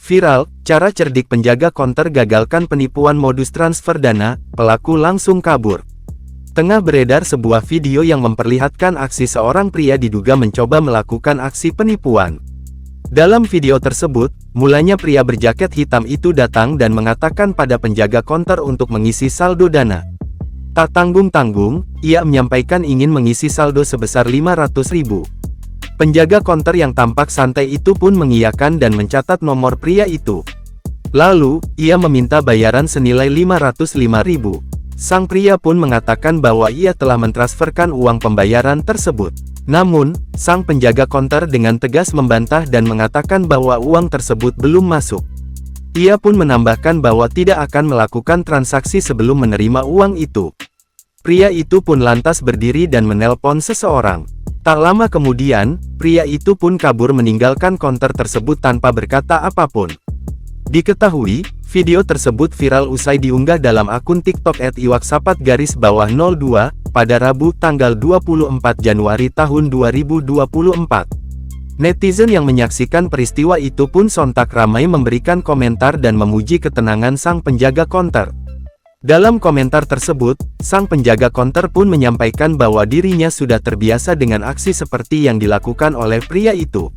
Viral, cara cerdik penjaga konter gagalkan penipuan modus transfer dana, pelaku langsung kabur. Tengah beredar sebuah video yang memperlihatkan aksi seorang pria diduga mencoba melakukan aksi penipuan. Dalam video tersebut, mulanya pria berjaket hitam itu datang dan mengatakan pada penjaga konter untuk mengisi saldo dana. Tak tanggung-tanggung, ia menyampaikan ingin mengisi saldo sebesar 500.000. Penjaga konter yang tampak santai itu pun mengiyakan dan mencatat nomor pria itu. Lalu, ia meminta bayaran senilai 505.000. Sang pria pun mengatakan bahwa ia telah mentransferkan uang pembayaran tersebut. Namun, sang penjaga konter dengan tegas membantah dan mengatakan bahwa uang tersebut belum masuk. Ia pun menambahkan bahwa tidak akan melakukan transaksi sebelum menerima uang itu. Pria itu pun lantas berdiri dan menelpon seseorang. Tak lama kemudian, pria itu pun kabur meninggalkan konter tersebut tanpa berkata apapun. Diketahui, video tersebut viral usai diunggah dalam akun TikTok @iwaksapat_02, pada Rabu tanggal 24 Januari tahun 2024. Netizen yang menyaksikan peristiwa itu pun sontak ramai memberikan komentar dan memuji ketenangan sang penjaga konter. Dalam komentar tersebut, sang penjaga konter pun menyampaikan bahwa dirinya sudah terbiasa dengan aksi seperti yang dilakukan oleh pria itu.